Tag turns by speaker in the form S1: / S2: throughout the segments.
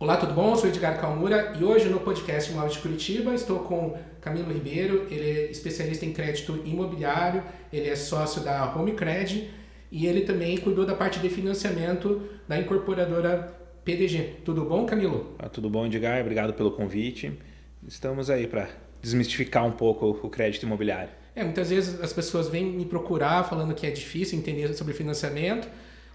S1: Olá, tudo bom? Eu sou Edgar Calmura e hoje no podcast Imóveis de Curitiba estou com Camilo Ribeiro. Ele é especialista em crédito imobiliário, ele é sócio da HomeCred e ele também cuidou da parte de financiamento da incorporadora PDG. Tudo bom, Camilo?
S2: Tudo bom, Edgar? Obrigado pelo convite. Estamos aí para desmistificar um pouco o crédito imobiliário.
S1: Muitas vezes as pessoas vêm me procurar falando que é difícil entender sobre financiamento.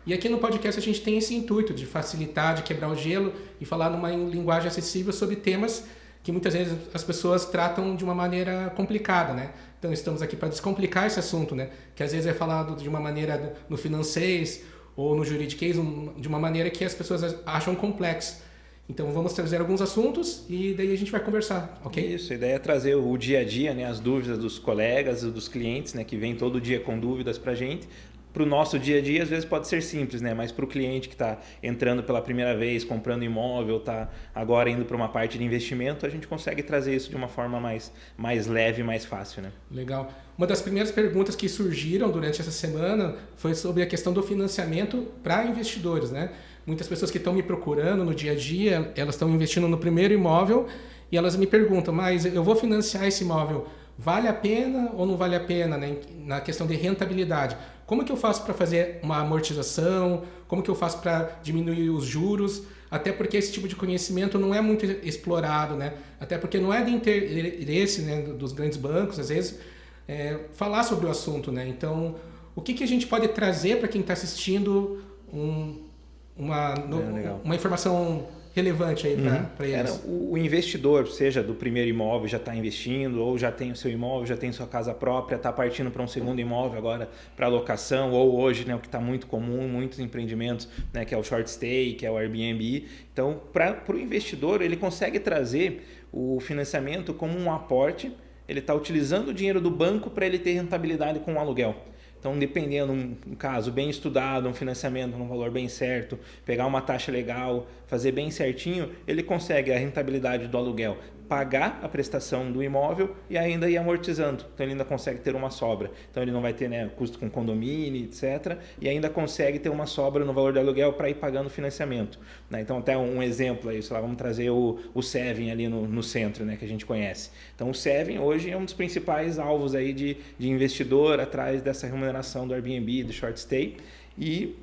S1: E aqui no podcast a gente tem esse intuito de facilitar, de quebrar o gelo e falar numa linguagem acessível sobre temas que muitas vezes as pessoas tratam de uma maneira complicada, né? Então estamos aqui para descomplicar esse assunto, né? Que às vezes é falado de uma maneira no financês ou no juridiquês de uma maneira que as pessoas acham complexo. Então vamos trazer alguns assuntos e daí a gente vai conversar, ok?
S2: Isso, a ideia é trazer o dia a dia, né, as dúvidas dos colegas, dos clientes, né, que vêm todo dia com dúvidas para a gente. Para o nosso dia a dia, às vezes pode ser simples, né? Mas para o cliente que está entrando pela primeira vez, comprando imóvel, está agora indo para uma parte de investimento, a gente consegue trazer isso de uma forma mais leve e mais fácil, né?
S1: Legal. Uma das primeiras perguntas que surgiram durante essa semana foi sobre a questão do financiamento para investidores, né? Muitas pessoas que estão me procurando no dia a dia, elas estão investindo no primeiro imóvel e elas me perguntam, mas eu vou financiar esse imóvel, vale a pena ou não vale a pena, né? Na questão de rentabilidade? Como que eu faço para fazer uma amortização? Como que eu faço para diminuir os juros? Até porque esse tipo de conhecimento não é muito explorado, né? Até porque não é de interesse, né, dos grandes bancos, às vezes, falar sobre o assunto, né? Então, o que a gente pode trazer para quem está assistindo uma informação relevante aí para eles?
S2: O investidor, seja do primeiro imóvel, já está investindo, ou já tem o seu imóvel, já tem sua casa própria, está partindo para um segundo imóvel agora para locação, ou hoje, né, o que está muito comum, muitos empreendimentos, né, que é o short stay, que é o Airbnb. Então, para o investidor, ele consegue trazer o financiamento como um aporte, ele está utilizando o dinheiro do banco para ele ter rentabilidade com o aluguel. Então, dependendo, um caso bem estudado, um financiamento num valor bem certo, pegar uma taxa legal, fazer bem certinho, ele consegue a rentabilidade do aluguel, pagar a prestação do imóvel e ainda ir amortizando. Então, ele ainda consegue ter uma sobra. Então, ele não vai ter, né, custo com condomínio, etc. E ainda consegue ter uma sobra no valor do aluguel para ir pagando o financiamento, né? Então, até um exemplo aí, sei lá, vamos trazer o Seven ali no centro, né, que a gente conhece. Então, o Seven hoje é um dos principais alvos aí de investidor atrás dessa remuneração do Airbnb, do short stay, e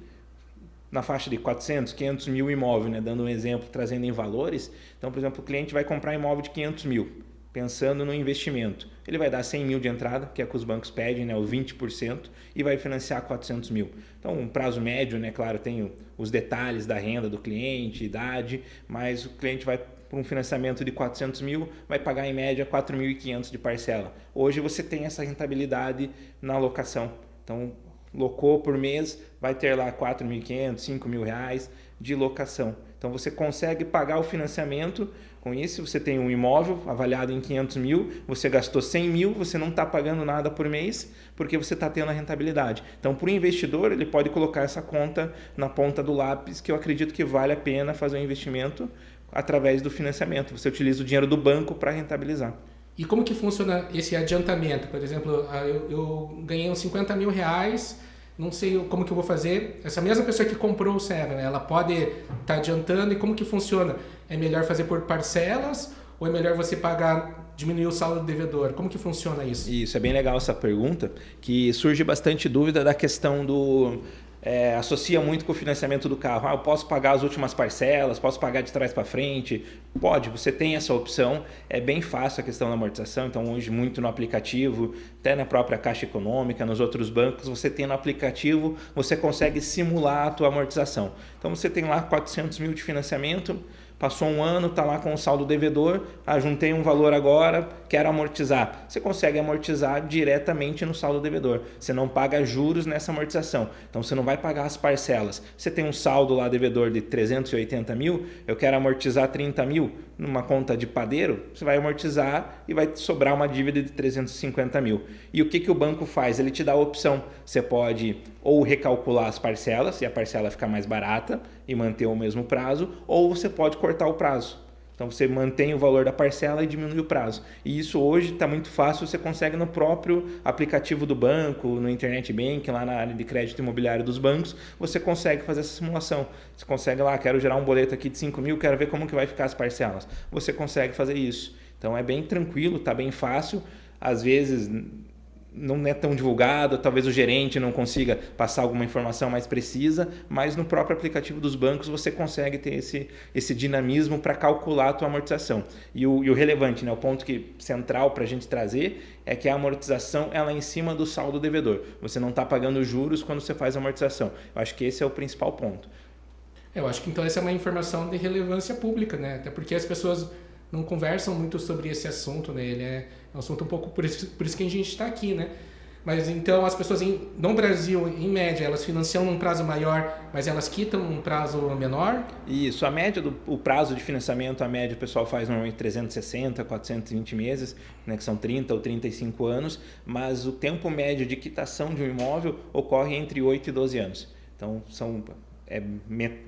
S2: na faixa de 400, 500 mil imóvel, né? Dando um exemplo, trazendo em valores. Então, por exemplo, o cliente vai comprar imóvel de 500 mil, pensando no investimento. Ele vai dar 100 mil de entrada, que é o que os bancos pedem, né? O 20%, e vai financiar 400 mil. Então, um prazo médio, né? Claro, tem os detalhes da renda do cliente, idade, mas o cliente vai para um financiamento de 400 mil, vai pagar em média 4.500 de parcela. Hoje você tem essa rentabilidade na locação. Então, locou por mês, vai ter lá 4.500, 5.000 reais de locação. Então, você consegue pagar o financiamento. Com isso, você tem um imóvel avaliado em 500 mil, você gastou 100 mil, você não está pagando nada por mês, porque você está tendo a rentabilidade. Então, para o investidor, ele pode colocar essa conta na ponta do lápis, que eu acredito que vale a pena fazer um investimento através do financiamento. Você utiliza o dinheiro do banco para rentabilizar.
S1: E como que funciona esse adiantamento? Por exemplo, eu ganhei uns 50 mil reais, não sei como que eu vou fazer. Essa mesma pessoa que comprou o Seven, ela pode estar adiantando, e como que funciona? É melhor fazer por parcelas ou é melhor você pagar, diminuir o saldo do devedor? Como que funciona isso?
S2: Isso, é bem legal essa pergunta, que surge bastante dúvida da questão do... associa muito com o financiamento do carro. Eu posso pagar as últimas parcelas, posso pagar de trás para frente? Pode, você tem essa opção. É bem fácil a questão da amortização. Então, hoje, muito no aplicativo, até na própria Caixa Econômica, nos outros bancos, você tem no aplicativo, você consegue simular a tua amortização. Então, você tem lá 400 mil de financiamento, passou um ano, está lá com o saldo devedor, juntei um valor agora, quero amortizar. Você consegue amortizar diretamente no saldo devedor. Você não paga juros nessa amortização. Então, você não vai pagar as parcelas. Você tem um saldo lá devedor de 380 mil, eu quero amortizar 30 mil numa conta de padeiro, você vai amortizar e vai sobrar uma dívida de 350 mil. E o que o banco faz? Ele te dá a opção. Você pode ou recalcular as parcelas e a parcela ficar mais barata e manter o mesmo prazo, ou você pode cortar o prazo. Então você mantém o valor da parcela e diminui o prazo. E isso hoje está muito fácil, você consegue no próprio aplicativo do banco, no Internet Banking, lá na área de crédito imobiliário dos bancos, você consegue fazer essa simulação. Você consegue lá, quero gerar um boleto aqui de 5 mil, quero ver como que vai ficar as parcelas. Você consegue fazer isso. Então é bem tranquilo, está bem fácil. Às vezes não é tão divulgado, talvez o gerente não consiga passar alguma informação mais precisa, mas no próprio aplicativo dos bancos você consegue ter esse dinamismo para calcular a tua amortização. E o relevante, né, o ponto central para a gente trazer é que a amortização ela é em cima do saldo devedor. Você não está pagando juros quando você faz a amortização. Eu acho que esse é o principal ponto.
S1: Eu acho que então essa é uma informação de relevância pública, né? Até porque as pessoas não conversam muito sobre esse assunto, né? Ele é um assunto um pouco por isso que a gente está aqui, né? Mas então as pessoas no Brasil, em média, elas financiam num prazo maior, mas elas quitam num prazo menor?
S2: Isso, a média o prazo de financiamento, a média o pessoal faz normalmente 360, 420 meses, né, que são 30 ou 35 anos, mas o tempo médio de quitação de um imóvel ocorre entre 8 e 12 anos. Então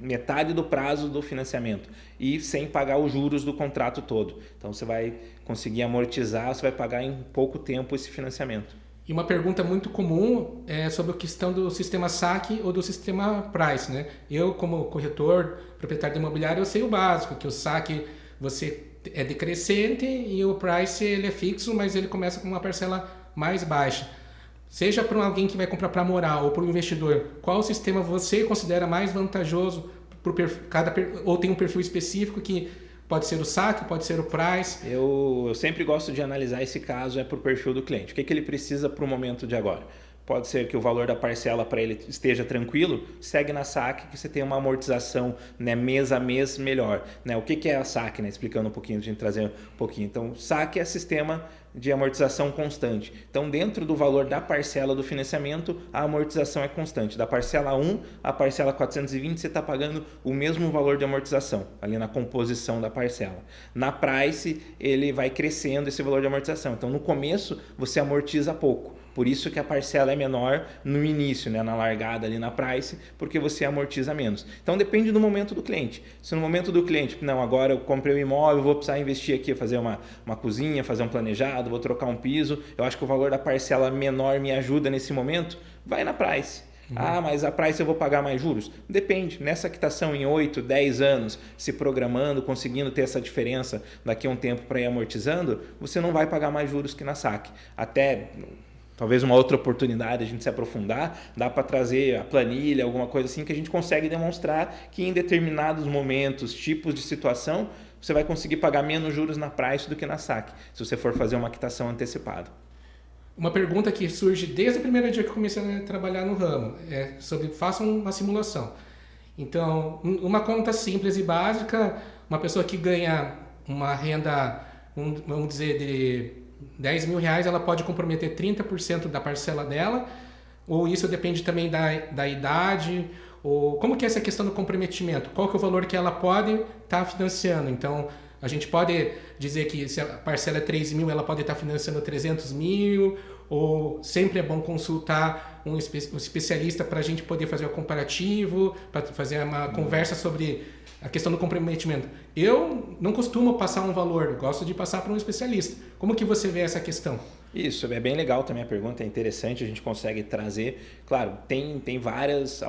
S2: metade do prazo do financiamento e sem pagar os juros do contrato todo. Então você vai conseguir amortizar, você vai pagar em pouco tempo esse financiamento.
S1: E uma pergunta muito comum é sobre a questão do sistema saque ou do sistema price, né? Eu, como corretor, proprietário de imobiliário, eu sei o básico, que o saque você é decrescente e o price ele é fixo, mas ele começa com uma parcela mais baixa. Seja para alguém que vai comprar para morar ou para o investidor, qual sistema você considera mais vantajoso ou tem um perfil específico que pode ser o saque, pode ser o price?
S2: Eu sempre gosto de analisar esse caso por perfil do cliente. O que ele precisa para o momento de agora? Pode ser que o valor da parcela para ele esteja tranquilo, segue na saque que você tem uma amortização, né, mês a mês melhor. Né? O que é a saque? Né? Explicando um pouquinho, a gente trazer um pouquinho. Então, saque é sistema de amortização constante. Então, dentro do valor da parcela do financiamento, a amortização é constante. Da parcela 1 à parcela 420, você está pagando o mesmo valor de amortização, ali na composição da parcela. Na price, ele vai crescendo esse valor de amortização. Então, no começo, você amortiza pouco. Por isso que a parcela é menor no início, né, na largada ali na price, porque você amortiza menos. Então depende do momento do cliente. Se no momento do cliente, não, agora eu comprei um imóvel, vou precisar investir aqui, fazer uma cozinha, fazer um planejado, vou trocar um piso, eu acho que o valor da parcela menor me ajuda nesse momento, vai na price. Ah, mas a price eu vou pagar mais juros? Depende. Nessa quitação em 8, 10 anos, se programando, conseguindo ter essa diferença daqui a um tempo para ir amortizando, você não vai pagar mais juros que na saque. Até talvez uma outra oportunidade a gente se aprofundar, dá para trazer a planilha, alguma coisa assim que a gente consegue demonstrar que em determinados momentos, tipos de situação, você vai conseguir pagar menos juros na price do que na saque, se você for fazer uma quitação antecipada.
S1: Uma pergunta que surge desde o primeiro dia que eu comecei a trabalhar no ramo é sobre façam uma simulação. Então, uma conta simples e básica, uma pessoa que ganha uma renda, vamos dizer, de R$10.000, ela pode comprometer 30% da parcela dela, ou isso depende também da idade, ou como que é essa questão do comprometimento? Qual que é o valor que ela pode estar financiando? Então, a gente pode dizer que se a parcela é 3.000, ela pode estar financiando 300.000, ou sempre é bom consultar um especialista para a gente poder fazer o comparativo, para fazer uma conversa sobre a questão do comprometimento. Eu não costumo passar um valor, eu gosto de passar para um especialista. Como que você vê essa questão?
S2: Isso, é bem legal também a pergunta, é interessante, a gente consegue trazer. Claro, tem várias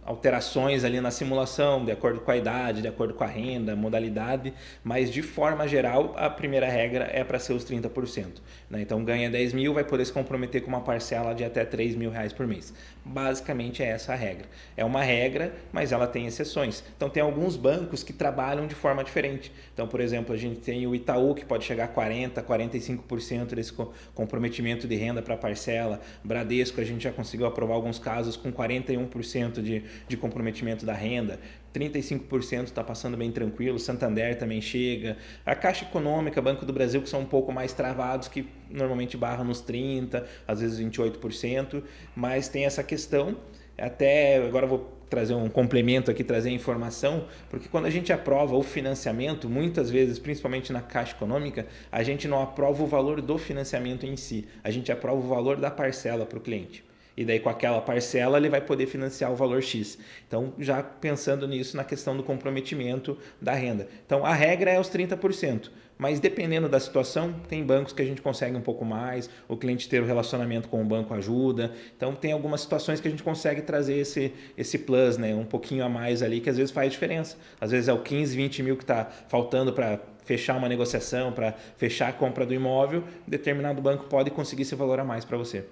S2: alterações ali na simulação, de acordo com a idade, de acordo com a renda, modalidade, mas de forma geral, a primeira regra é para ser os 30%. Né? Então, ganha 10.000, vai poder se comprometer com uma parcela de até R$3.000 por mês. Basicamente é essa a regra. É uma regra, mas ela tem exceções. Então, tem alguns bancos que trabalham de forma diferente. Então, por exemplo, a gente tem o Itaú, que pode chegar a 40%, 45% desse comprometimento de renda para a parcela. Bradesco, a gente já conseguiu aprovar alguns casos com 41% de comprometimento da renda, 35% está passando bem tranquilo, Santander também chega, a Caixa Econômica, Banco do Brasil, que são um pouco mais travados, que normalmente barram nos 30%, às vezes 28%, mas tem essa questão, até agora eu vou trazer um complemento aqui, trazer informação, porque quando a gente aprova o financiamento, muitas vezes, principalmente na Caixa Econômica, a gente não aprova o valor do financiamento em si, a gente aprova o valor da parcela para o cliente. E daí com aquela parcela ele vai poder financiar o valor X. Então já pensando nisso na questão do comprometimento da renda. Então a regra é os 30%. Mas dependendo da situação, tem bancos que a gente consegue um pouco mais, o cliente ter o relacionamento com o banco ajuda. Então tem algumas situações que a gente consegue trazer esse plus, né? Um pouquinho a mais ali que às vezes faz diferença. Às vezes é o 15, 20 mil que está faltando para fechar uma negociação, para fechar a compra do imóvel, determinado banco pode conseguir esse valor a mais para você.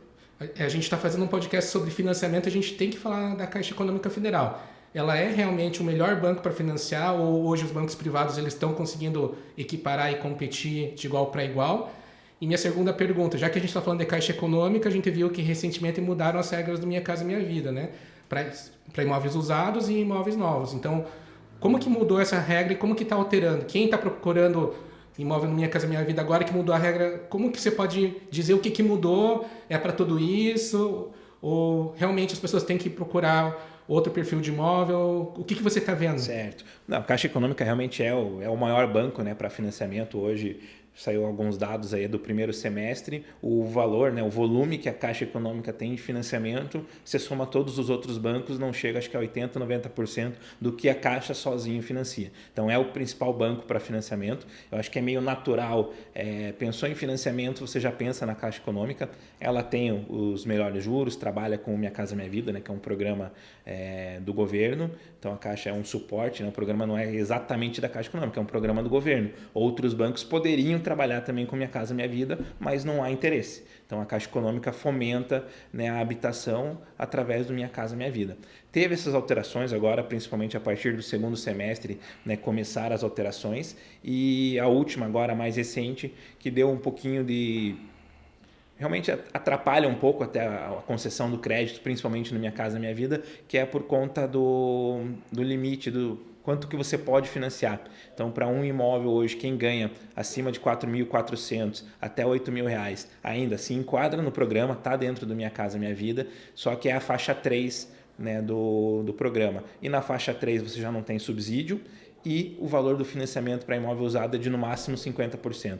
S1: A gente está fazendo um podcast sobre financiamento, a gente tem que falar da Caixa Econômica Federal. Ela é realmente o melhor banco para financiar ou hoje os bancos privados eles estão conseguindo equiparar e competir de igual para igual? E minha segunda pergunta, já que a gente está falando de Caixa Econômica, a gente viu que recentemente mudaram as regras do Minha Casa Minha Vida, né? Para imóveis usados e imóveis novos. Então, como que mudou essa regra e como que está alterando? Quem está procurando imóvel no Minha Casa Minha Vida agora que mudou a regra, como que você pode dizer o que mudou? É para tudo isso? Ou realmente as pessoas têm que procurar outro perfil de imóvel? O que você está vendo?
S2: Certo. Não, a Caixa Econômica realmente é o maior banco, né, para financiamento hoje. Saiu alguns dados aí do primeiro semestre, o valor, né, o volume que a Caixa Econômica tem de financiamento, você soma todos os outros bancos, não chega acho que a 80%, 90% do que a Caixa sozinho financia. Então é o principal banco para financiamento. Eu acho que é meio natural. Pensou em financiamento, você já pensa na Caixa Econômica. Ela tem os melhores juros, trabalha com o Minha Casa Minha Vida, né, que é um programa do governo. Então a Caixa é um suporte, né, o programa não é exatamente da Caixa Econômica, é um programa do governo. Outros bancos poderiam trabalhar também com Minha Casa Minha Vida, mas não há interesse. Então a Caixa Econômica fomenta, né, a habitação através do Minha Casa Minha Vida. Teve essas alterações agora, principalmente a partir do segundo semestre, né, começaram as alterações, e a última agora, mais recente, que deu um pouquinho de... realmente atrapalha um pouco até a concessão do crédito, principalmente no Minha Casa Minha Vida, que é por conta do limite, do quanto que você pode financiar. Então, para um imóvel hoje, quem ganha acima de 4.400 até R$8.000, ainda se enquadra no programa, está dentro do Minha Casa Minha Vida, só que é a faixa 3, né, do programa. E na faixa 3 você já não tem subsídio e o valor do financiamento para imóvel usado é de no máximo 50%.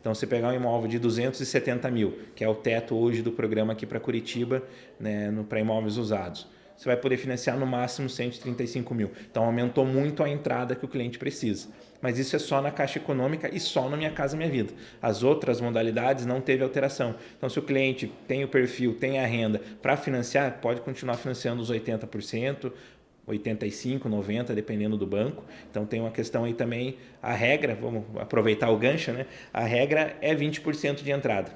S2: Então, se pegar um imóvel de 270 mil, que é o teto hoje do programa aqui para Curitiba, né, para imóveis usados, você vai poder financiar no máximo 135 mil. Então, aumentou muito a entrada que o cliente precisa. Mas isso é só na Caixa Econômica e só no Minha Casa Minha Vida. As outras modalidades não teve alteração. Então, se o cliente tem o perfil, tem a renda para financiar, pode continuar financiando os 80%, 85%, 90%, dependendo do banco. Então, tem uma questão aí também, a regra, vamos aproveitar o gancho, né? A regra é 20% de entrada.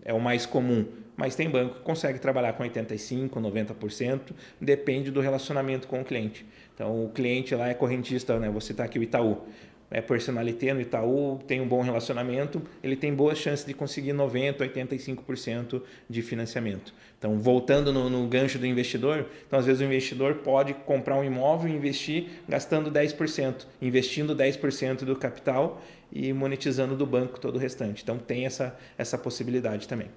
S2: É o mais comum. Mas tem banco que consegue trabalhar com 85%, 90%, depende do relacionamento com o cliente. Então, o cliente lá é correntista, né? Vou citar aqui o Itaú. É personalité no Itaú, tem um bom relacionamento, ele tem boas chances de conseguir 90%, 85% de financiamento. Então, voltando no gancho do investidor, então às vezes o investidor pode comprar um imóvel e investir gastando 10%, investindo 10% do capital e monetizando do banco todo o restante. Então, tem essa possibilidade também.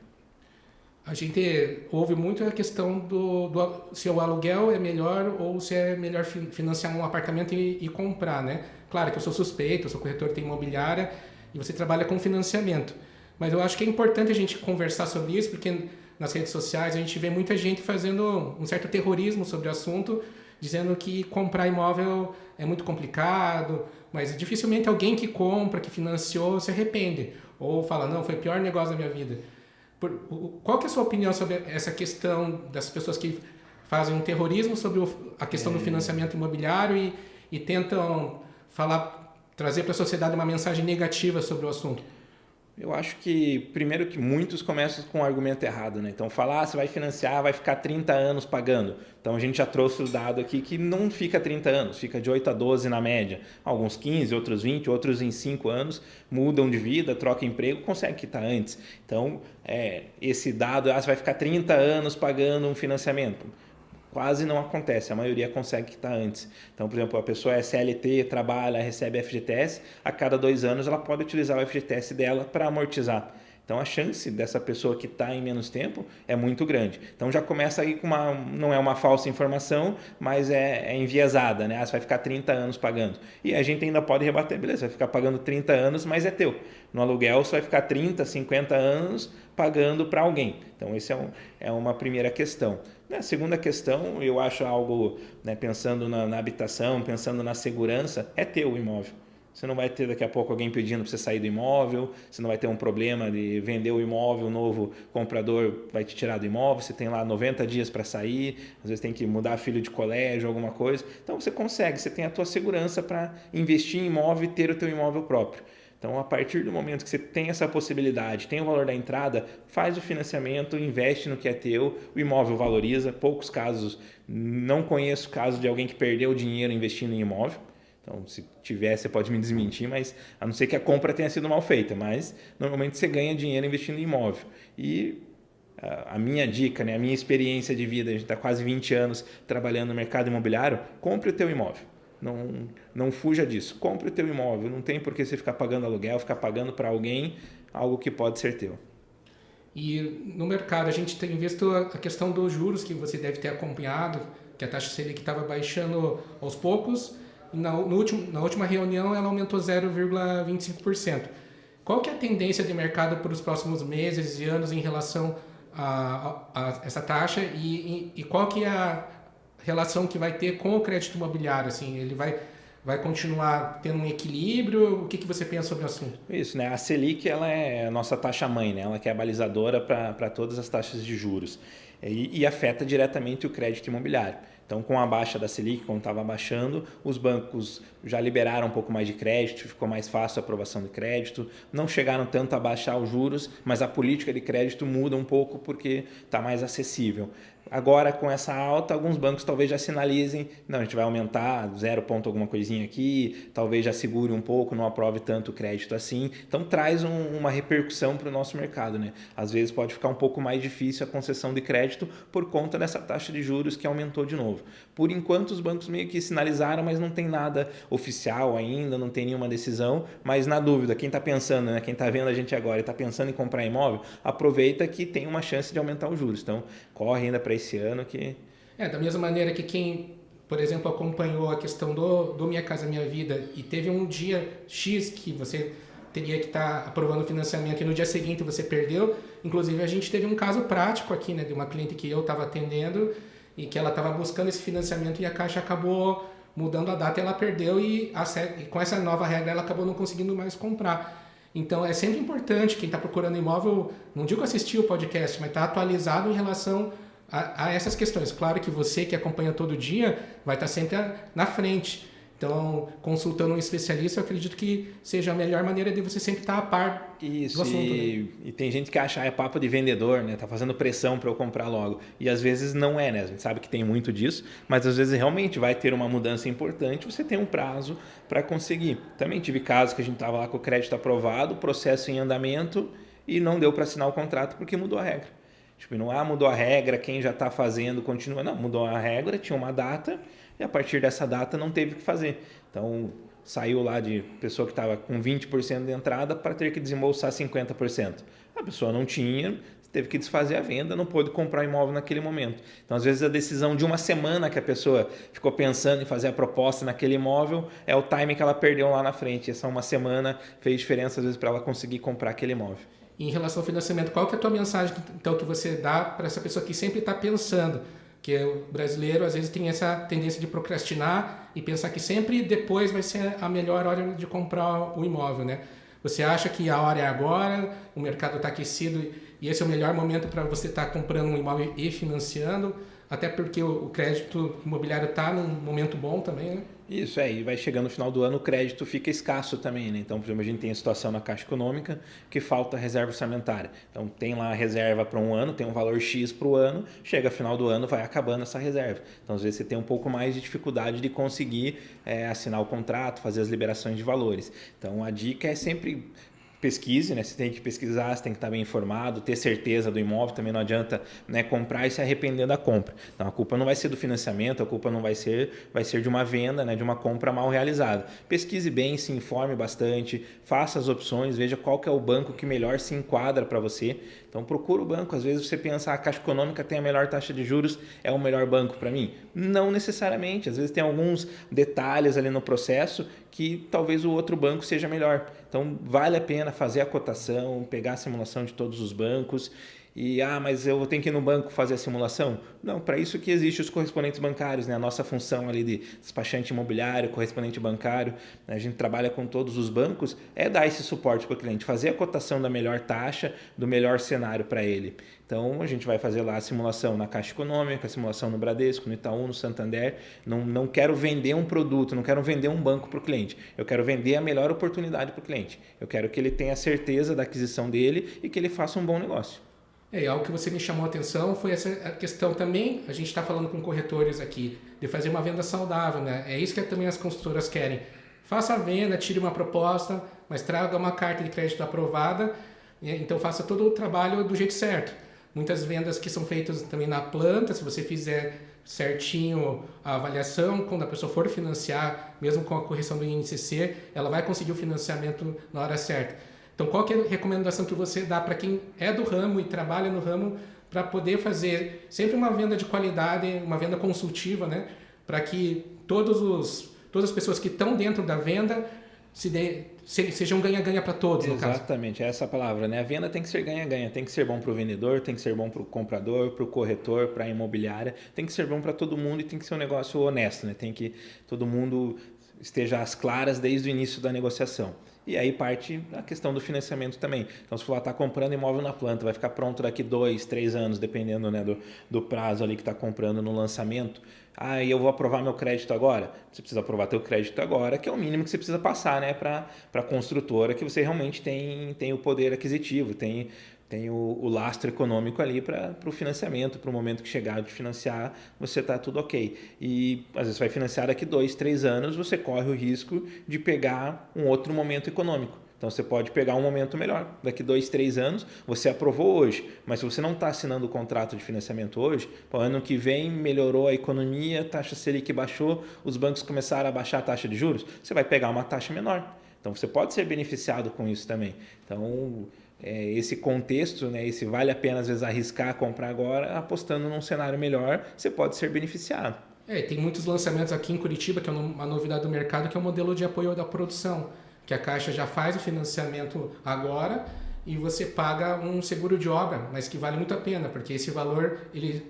S1: A gente ouve muito a questão do se o aluguel é melhor ou se é melhor financiar um apartamento e comprar, né? Claro que eu sou suspeito, eu sou corretor de imobiliária e você trabalha com financiamento. Mas eu acho que é importante a gente conversar sobre isso, porque nas redes sociais a gente vê muita gente fazendo um certo terrorismo sobre o assunto, dizendo que comprar imóvel é muito complicado, mas dificilmente alguém que compra, que financiou, se arrepende. Ou fala, não, foi o pior negócio da minha vida. Qual que é a sua opinião sobre essa questão das pessoas que fazem um terrorismo sobre a questão do financiamento imobiliário e tentam trazer para a sociedade uma mensagem negativa sobre o assunto?
S2: Eu acho que, primeiro que muitos começam com um argumento errado, né? Então, falar, você vai financiar, vai ficar 30 anos pagando. Então, a gente já trouxe o dado aqui que não fica 30 anos, fica de 8 a 12 na média. Alguns 15, outros 20, outros em 5 anos, mudam de vida, trocam emprego, conseguem quitar antes. Então, esse dado, você vai ficar 30 anos pagando um financiamento. Quase não acontece, a maioria consegue quitar antes. Então, por exemplo, a pessoa é CLT, trabalha, recebe FGTS, a cada 2 anos ela pode utilizar o FGTS dela para amortizar. Então a chance dessa pessoa que está em menos tempo é muito grande. Então já começa aí com não é uma falsa informação, mas é enviesada, né? Você vai ficar 30 anos pagando. E a gente ainda pode rebater, beleza, você vai ficar pagando 30 anos, mas é teu. No aluguel você vai ficar 30, 50 anos pagando para alguém. Então essa é uma primeira questão. A segunda questão, eu acho algo, né, pensando na habitação, pensando na segurança, é teu o imóvel. Você não vai ter daqui a pouco alguém pedindo para você sair do imóvel, você não vai ter um problema de vender o imóvel, o novo comprador vai te tirar do imóvel, você tem lá 90 dias para sair, às vezes tem que mudar filho de colégio, alguma coisa. Então você consegue, você tem a tua segurança para investir em imóvel e ter o teu imóvel próprio. Então, a partir do momento que você tem essa possibilidade, tem o valor da entrada, faz o financiamento, investe no que é teu, o imóvel valoriza. Poucos casos, não conheço caso de alguém que perdeu dinheiro investindo em imóvel. Então, se tiver, você pode me desmentir, mas a não ser que a compra tenha sido mal feita, mas normalmente você ganha dinheiro investindo em imóvel. E a minha dica, né, a minha experiência de vida, a gente está quase 20 anos trabalhando no mercado imobiliário, compre o teu imóvel. Não fuja disso, compre o teu imóvel, não tem por que você ficar pagando aluguel, ficar pagando para alguém algo que pode ser teu.
S1: E no mercado a gente tem visto a questão dos juros que você deve ter acompanhado, que a taxa Selic estava baixando aos poucos. Na última reunião ela aumentou 0,25%. Qual que é a tendência de mercado para os próximos meses e anos em relação a essa taxa e qual que é a relação que vai ter com o crédito imobiliário? Assim, ele vai continuar tendo um equilíbrio? O que você pensa sobre o assunto?
S2: Isso, né? A Selic ela é a nossa taxa-mãe, né? Ela que é a balizadora para todas as taxas de juros e afeta diretamente o crédito imobiliário. Então, com a baixa da Selic, quando estava baixando, os bancos já liberaram um pouco mais de crédito, ficou mais fácil a aprovação de crédito, não chegaram tanto a baixar os juros, mas a política de crédito muda um pouco porque está mais acessível. Agora, com essa alta, alguns bancos talvez já sinalizem, não, a gente vai aumentar 0 ponto alguma coisinha aqui, talvez já segure um pouco, não aprove tanto crédito assim. Então, traz uma repercussão para o nosso mercado, né? Às vezes pode ficar um pouco mais difícil a concessão de crédito por conta dessa taxa de juros que aumentou de novo. Por enquanto, os bancos meio que sinalizaram, mas não tem nada oficial ainda, não tem nenhuma decisão. Mas, na dúvida, quem está pensando, né? Quem está vendo a gente agora e está pensando em comprar imóvel, aproveita que tem uma chance de aumentar os juros. Então, corre ainda para esse ano que...
S1: Da mesma maneira que quem, por exemplo, acompanhou a questão do Minha Casa Minha Vida e teve um dia X que você teria que estar aprovando o financiamento e no dia seguinte você perdeu. Inclusive, a gente teve um caso prático aqui, né, de uma cliente que eu estava atendendo e que ela estava buscando esse financiamento e a Caixa acabou mudando a data e ela perdeu e com essa nova regra ela acabou não conseguindo mais comprar. Então, é sempre importante quem está procurando imóvel, não digo assistir o podcast, mas estar atualizado em relação a essas questões. Claro que você que acompanha todo dia vai estar sempre na frente. Então, consultando um especialista, eu acredito que seja a melhor maneira de você sempre estar a par do assunto.
S2: E tem gente que acha é papo de vendedor, né? Tá fazendo pressão para eu comprar logo. E às vezes não é, né? A gente sabe que tem muito disso, mas às vezes realmente vai ter uma mudança importante, você tem um prazo para conseguir. Também tive casos que a gente estava lá com o crédito aprovado, processo em andamento e não deu para assinar o contrato porque mudou a regra. Tipo, não mudou a regra, quem já está fazendo continua. Não, mudou a regra, tinha uma data e a partir dessa data não teve o que fazer. Então, saiu lá de pessoa que estava com 20% de entrada para ter que desembolsar 50%. A pessoa não tinha, teve que desfazer a venda, não pôde comprar imóvel naquele momento. Então, às vezes, a decisão de uma semana que a pessoa ficou pensando em fazer a proposta naquele imóvel é o time que ela perdeu lá na frente. Essa uma semana fez diferença, às vezes, para ela conseguir comprar aquele imóvel.
S1: Em relação ao financiamento, qual que é a tua mensagem então, que você dá para essa pessoa que sempre está pensando? Que o brasileiro, às vezes, tem essa tendência de procrastinar e pensar que sempre depois vai ser a melhor hora de comprar o imóvel, né? Você acha que a hora é agora, o mercado está aquecido e esse é o melhor momento para você estar comprando um imóvel e financiando, até porque o crédito imobiliário está num momento bom também, né?
S2: Isso, e vai chegando no final do ano, o crédito fica escasso também, né? Então, por exemplo, a gente tem a situação na Caixa Econômica que falta reserva orçamentária. Então, tem lá a reserva para um ano, tem um valor X para o ano, chega final do ano, vai acabando essa reserva. Então, às vezes, você tem um pouco mais de dificuldade de conseguir assinar o contrato, fazer as liberações de valores. Então, a dica é sempre pesquise, né? Você tem que pesquisar, você tem que estar bem informado, ter certeza do imóvel, também não adianta, né, comprar e se arrepender da compra. Então a culpa não vai ser do financiamento, a culpa não vai ser de uma venda, né, de uma compra mal realizada. Pesquise bem, se informe bastante, faça as opções, veja qual que é o banco que melhor se enquadra para você. Então procura o banco, às vezes você pensa, a Caixa Econômica tem a melhor taxa de juros, é o melhor banco para mim? Não necessariamente, às vezes tem alguns detalhes ali no processo que talvez o outro banco seja melhor. Então vale a pena fazer a cotação, pegar a simulação de todos os bancos e, mas eu tenho que ir no banco fazer a simulação? Não, para isso que existem os correspondentes bancários, né? A nossa função ali de despachante imobiliário, correspondente bancário, né? A gente trabalha com todos os bancos, é dar esse suporte para o cliente, fazer a cotação da melhor taxa, do melhor cenário para ele. Então a gente vai fazer lá a simulação na Caixa Econômica, a simulação no Bradesco, no Itaú, no Santander. Não quero vender um produto, não quero vender um banco para o cliente. Eu quero vender a melhor oportunidade para o cliente. Eu quero que ele tenha certeza da aquisição dele e que ele faça um bom negócio.
S1: Algo que você me chamou a atenção foi essa questão também, a gente está falando com corretores aqui, de fazer uma venda saudável, né? É isso que também as construtoras querem. Faça a venda, tire uma proposta, mas traga uma carta de crédito aprovada, então faça todo o trabalho do jeito certo. Muitas vendas que são feitas também na planta, se você fizer certinho a avaliação, quando a pessoa for financiar, mesmo com a correção do INCC, ela vai conseguir o financiamento na hora certa. Então, qual que é a recomendação que você dá para quem é do ramo e trabalha no ramo para poder fazer sempre uma venda de qualidade, uma venda consultiva, né? Para que todas as pessoas que estão dentro da venda sejam ganha-ganha para todos, no caso.
S2: Exatamente, é essa a palavra, né? A venda tem que ser ganha-ganha, tem que ser bom para o vendedor, tem que ser bom para o comprador, para o corretor, para a imobiliária, tem que ser bom para todo mundo e tem que ser um negócio honesto, né? Tem que todo mundo esteja às claras desde o início da negociação. E aí parte a questão do financiamento também. Então, se for lá, está comprando imóvel na planta, vai ficar pronto daqui 2, 3 anos, dependendo, né, do prazo ali que está comprando no lançamento. E eu vou aprovar meu crédito agora? Você precisa aprovar teu crédito agora, que é o mínimo que você precisa passar, né, para a construtora, que você realmente tem o poder aquisitivo, tem o lastro econômico ali para o financiamento, para o momento que chegar de financiar, você está tudo ok. E às vezes vai financiar daqui 2, 3 anos, você corre o risco de pegar um outro momento econômico. Então você pode pegar um momento melhor. Daqui 2, 3 anos, você aprovou hoje, mas se você não está assinando o contrato de financiamento hoje, o ano que vem melhorou a economia, a taxa Selic baixou, os bancos começaram a baixar a taxa de juros, você vai pegar uma taxa menor. Então você pode ser beneficiado com isso também. Então esse contexto, né, esse vale a pena às vezes arriscar comprar agora, apostando num cenário melhor, você pode ser beneficiado.
S1: Tem muitos lançamentos aqui em Curitiba, que é uma novidade do mercado, que é o modelo de apoio da produção, que a Caixa já faz o financiamento agora e você paga um seguro de obra, mas que vale muito a pena, porque esse valor ele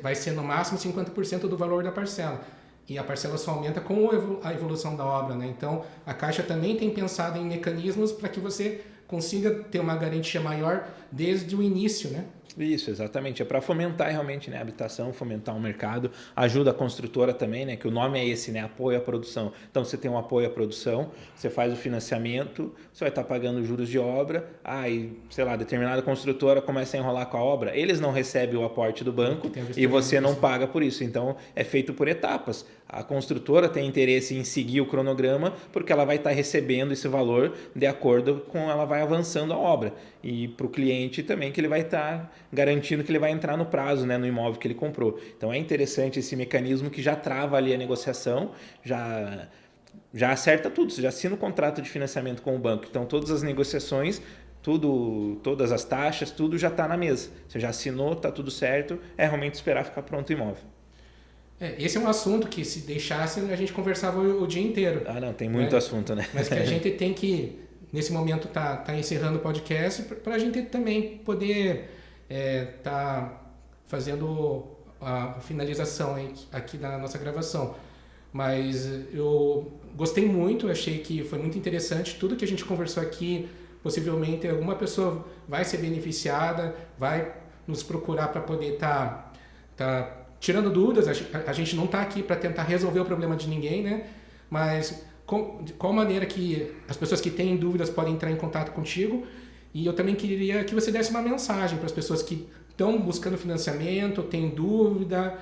S1: vai ser no máximo 50% do valor da parcela. E a parcela só aumenta com a evolução da obra, né? Então, a Caixa também tem pensado em mecanismos para que você consiga ter uma garantia maior desde o início, né?
S2: Isso, exatamente. É para fomentar realmente, né, a habitação, fomentar o mercado. Ajuda a construtora também, né, que o nome é esse, né, apoio à produção. Então, você tem um apoio à produção, você faz o financiamento, você vai estar pagando juros de obra. E, sei lá, determinada construtora começa a enrolar com a obra, eles não recebem o aporte do banco e você não paga por isso. Então, é feito por etapas. A construtora tem interesse em seguir o cronograma porque ela vai estar recebendo esse valor de acordo com ela vai avançando a obra. E para o cliente também que ele vai estar garantindo que ele vai entrar no prazo, né, no imóvel que ele comprou. Então é interessante esse mecanismo que já trava ali a negociação, já acerta tudo, você já assina o contrato de financiamento com o banco. Então todas as negociações, todas as taxas, tudo já está na mesa. Você já assinou, está tudo certo, é realmente esperar ficar pronto o imóvel.
S1: Esse é um assunto que, se deixasse, a gente conversava o dia inteiro.
S2: Não, tem muito assunto, né?
S1: Mas que a gente tem que, nesse momento, tá encerrando o podcast para a gente também poder tá fazendo a finalização aqui da nossa gravação. Mas eu gostei muito, achei que foi muito interessante. Tudo que a gente conversou aqui, possivelmente alguma pessoa vai ser beneficiada, vai nos procurar para poder tá tirando dúvidas. A gente não está aqui para tentar resolver o problema de ninguém, né? Mas de qual maneira que as pessoas que têm dúvidas podem entrar em contato contigo. E eu também queria que você desse uma mensagem para as pessoas que estão buscando financiamento, têm dúvida,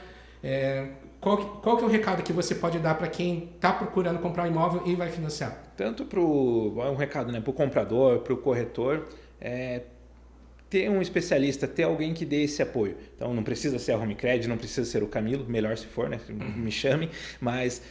S1: qual que é o recado que você pode dar para quem está procurando comprar um imóvel e vai financiar?
S2: Tanto para um recado, né, para o comprador, para o corretor, ter um especialista, ter alguém que dê esse apoio. Então não precisa ser a Home Credit, não precisa ser o Camilo, melhor se for, né? Me chame, mas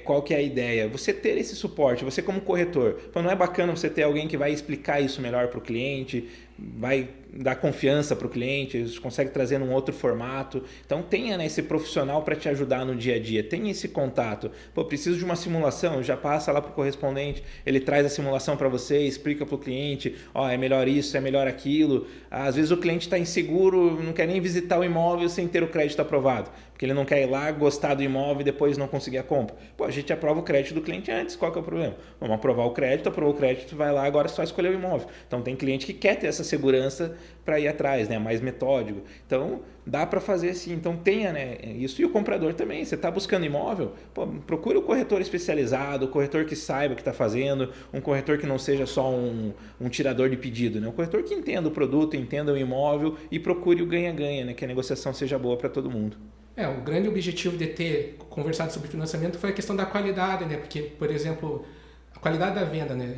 S2: qual que é a ideia? Você ter esse suporte, você como corretor. Então não é bacana você ter alguém que vai explicar isso melhor para o cliente, vai dar confiança para o cliente, você consegue trazer num outro formato. Então tenha, né, esse profissional para te ajudar no dia a dia, tenha esse contato. Pô, preciso de uma simulação, já passa lá para o correspondente, ele traz a simulação para você, explica para o cliente, é melhor isso, é melhor aquilo. Às vezes o cliente está inseguro, não quer nem visitar o imóvel sem ter o crédito aprovado, porque ele não quer ir lá, gostar do imóvel e depois não conseguir a compra. Pô, a gente aprova o crédito do cliente antes, qual que é o problema? Vamos aprovar o crédito, aprovou o crédito, vai lá, agora é só escolher o imóvel. Então tem cliente que quer ter essa segurança para ir atrás, né? Mais metódico. Então dá para fazer assim. Então tenha, né, isso. E o comprador também. Você está buscando imóvel, pô, procure o corretor especializado, o corretor que saiba o que está fazendo, um corretor que não seja só um tirador de pedido, né? Um corretor que entenda o produto, entenda o imóvel e procure o ganha-ganha, né? Que a negociação seja boa para todo mundo.
S1: O grande objetivo de ter conversado sobre financiamento foi a questão da qualidade, né? Porque, por exemplo, a qualidade da venda, né?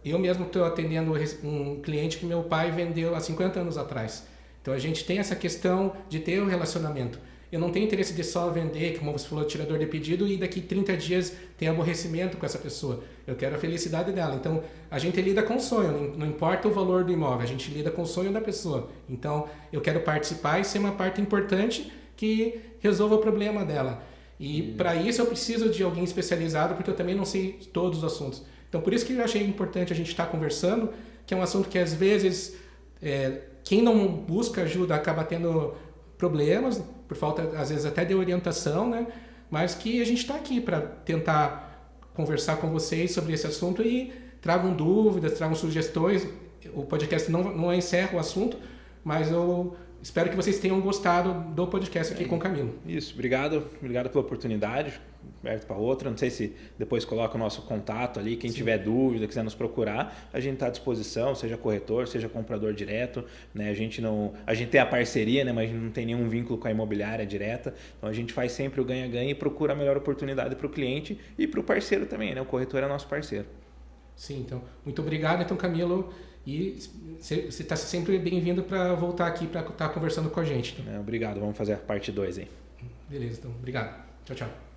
S1: Eu mesmo estou atendendo um cliente que meu pai vendeu há 50 anos atrás. Então a gente tem essa questão de ter um relacionamento. Eu não tenho interesse de só vender, como você falou, tirador de pedido, e daqui 30 dias tem aborrecimento com essa pessoa. Eu quero a felicidade dela. Então a gente lida com o sonho, não importa o valor do imóvel, a gente lida com o sonho da pessoa. Então eu quero participar e ser uma parte importante que resolva o problema dela. E para isso eu preciso de alguém especializado, porque eu também não sei todos os assuntos. Então por isso que eu achei importante a gente estar conversando, que é um assunto que às vezes quem não busca ajuda acaba tendo problemas, por falta às vezes até de orientação, né? Mas que a gente está aqui para tentar conversar com vocês sobre esse assunto e tragam dúvidas, tragam sugestões. O podcast não encerra o assunto, mas eu espero que vocês tenham gostado do podcast aqui com o Camilo.
S2: Isso, obrigado pela oportunidade, aberto para outra. Não sei se depois coloca o nosso contato ali, quem tiver dúvida, quiser nos procurar, a gente está à disposição, seja corretor, seja comprador direto, né? A gente tem a parceria, né? Mas a gente não tem nenhum vínculo com a imobiliária direta, então a gente faz sempre o ganha-ganha e procura a melhor oportunidade para o cliente e para o parceiro também, né? O corretor é nosso parceiro.
S1: Sim, então, muito obrigado, então, Camilo. E você está sempre bem-vindo para voltar aqui para estar conversando com a gente. Então.
S2: Obrigado, vamos fazer a parte 2 aí.
S1: Beleza, então, obrigado. Tchau, tchau.